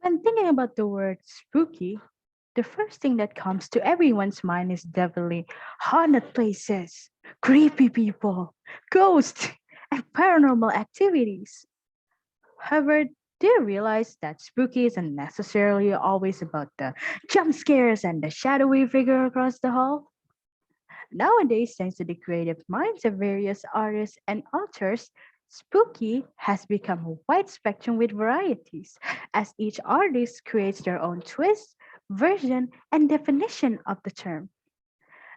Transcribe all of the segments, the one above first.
When thinking about the word spooky, the first thing that comes to everyone's mind is definitely haunted places, creepy people, ghosts, and paranormal activities. However, do you realize that spooky isn't necessarily always about the jump scares and the shadowy figure across the hall? Nowadays, thanks to the creative minds of various artists and authors, spooky has become a wide spectrum with varieties, as each artist creates their own twist, version, and definition of the term.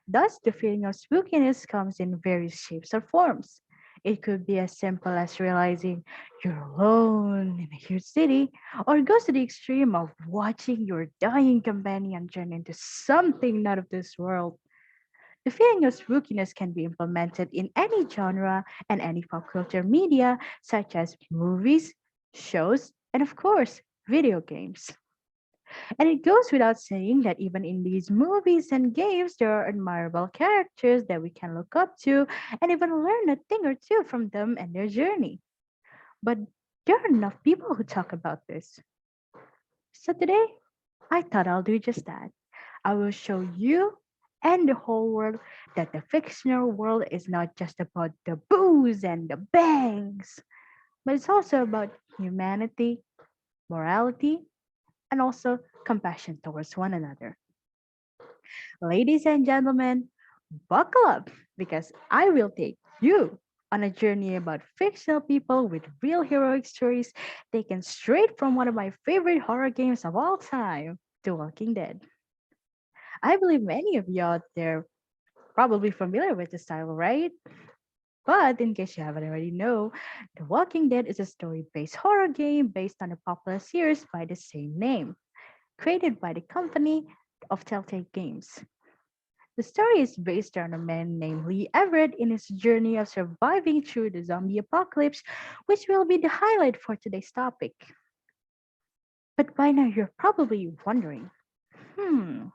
Thus, the feeling of spookiness comes in various shapes or forms. It could be as simple as realizing you're alone in a huge city, or it goes to the extreme of watching your dying companion turn into something not of this world. The feeling of spookiness can be implemented in any genre and any pop culture media, such as movies, shows, and of course, video games. And it goes without saying that even in these movies and games, there are admirable characters that we can look up to and even learn a thing or two from them and their journey. But there are enough people who talk about this. So today, I thought I'll do just that. I will show you and the whole world that the fictional world is not just about the booze and the bangs, but it's also about humanity, morality, and also compassion towards one another. Ladies and gentlemen, buckle up because I will take you on a journey about fictional people with real heroic stories taken straight from one of my favorite horror games of all time, The Walking Dead. I believe many of you out there probably familiar with this title, right? But in case you haven't already know, The Walking Dead is a story-based horror game based on a popular series by the same name, created by the company of Telltale Games. The story is based on a man named Lee Everett in his journey of surviving through the zombie apocalypse, which will be the highlight for today's topic. But by now you're probably wondering, hmm,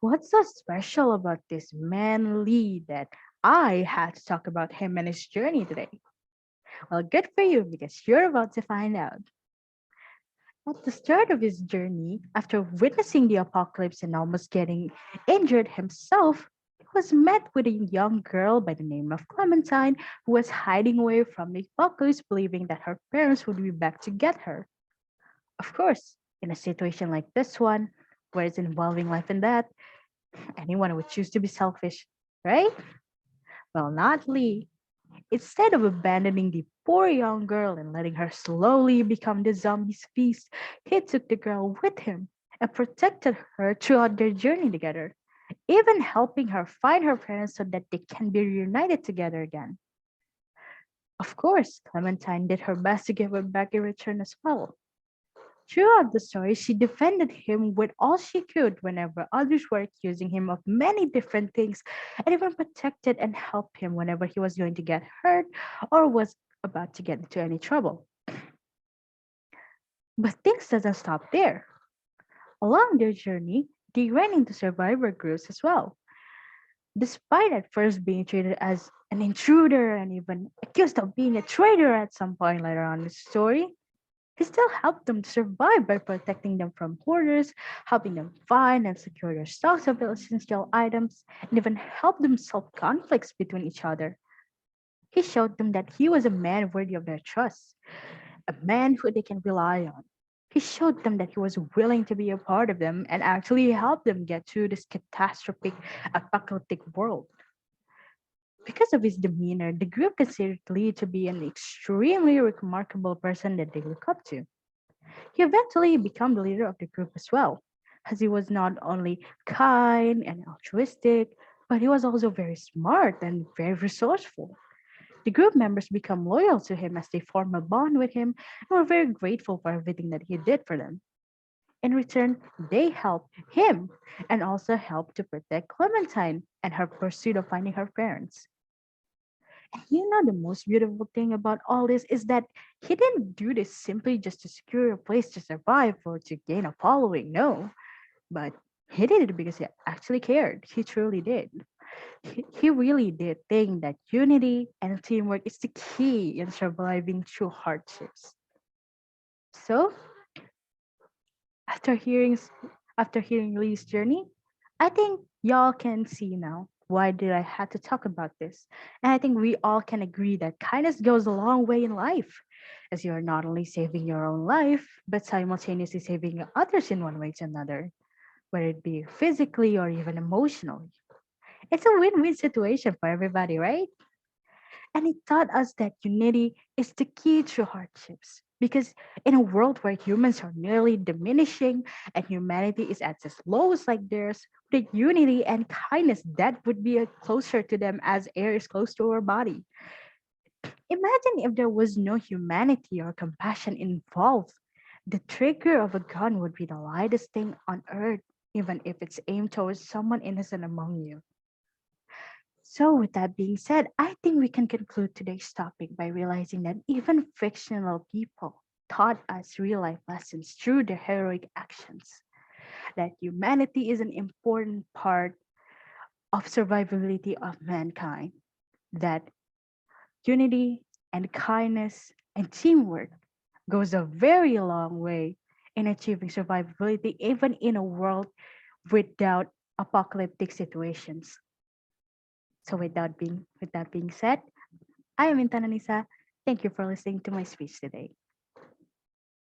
what's so special about this man Lee that I had to talk about him and his journey today? Well, good for you because you're about to find out. At the start of his journey, after witnessing the apocalypse and almost getting injured himself, he was met with a young girl by the name of Clementine who was hiding away from the apocalypse, believing that her parents would be back to get her. Of course, in a situation like this one, where it's involving life and death, anyone would choose to be selfish, right? Well, not Lee. Instead of abandoning the poor young girl and letting her slowly become the zombie's feast, he took the girl with him and protected her throughout their journey together, even helping her find her parents so that they can be reunited together again. Of course, Clementine did her best to give him back in return as well. Throughout the story, she defended him with all she could whenever others were accusing him of many different things, and even protected and helped him whenever he was going to get hurt or was about to get into any trouble. But things doesn't stop there. Along their journey, they ran into survivor groups as well. Despite at first being treated as an intruder and even accused of being a traitor at some point later on in the story, he still helped them to survive by protecting them from hoarders, helping them find and secure their stocks of essential items, and even helped them solve conflicts between each other. He showed them that he was a man worthy of their trust, a man who they can rely on. He showed them that he was willing to be a part of them and actually help them get through this catastrophic, apocalyptic world. Because of his demeanor, the group considered Lee to be an extremely remarkable person that they look up to. He eventually became the leader of the group as well, as he was not only kind and altruistic, but he was also very smart and very resourceful. The group members become loyal to him as they form a bond with him and were very grateful for everything that he did for them. In return, they helped him and also helped to protect Clementine and her pursuit of finding her parents. And you know the most beautiful thing about all this is that he didn't do this simply just to secure a place to survive or to gain a following, no. But he did it because he actually cared. He truly did. He really did think that unity and teamwork is the key in surviving through hardships. So After after hearing Lee's journey, I think y'all can see now why did I have to talk about this. And I think we all can agree that kindness goes a long way in life, as you are not only saving your own life, but simultaneously saving others in one way to another, whether it be physically or even emotionally. It's a win-win situation for everybody, right? And it taught us that unity is the key to hardships. Because in a world where humans are nearly diminishing and humanity is at its lowest like theirs, with unity and kindness, that would be closer to them as air is close to our body. Imagine if there was no humanity or compassion involved. The trigger of a gun would be the lightest thing on earth, even if it's aimed towards someone innocent among you. So, with that being said, I think we can conclude today's topic by realizing that even fictional people taught us real life lessons through their heroic actions. That humanity is an important part of survivability of mankind. That unity and kindness and teamwork goes a very long way in achieving survivability, even in a world without apocalyptic situations. So, with that being said, I am Intan Anissa. Thank you for listening to my speech today.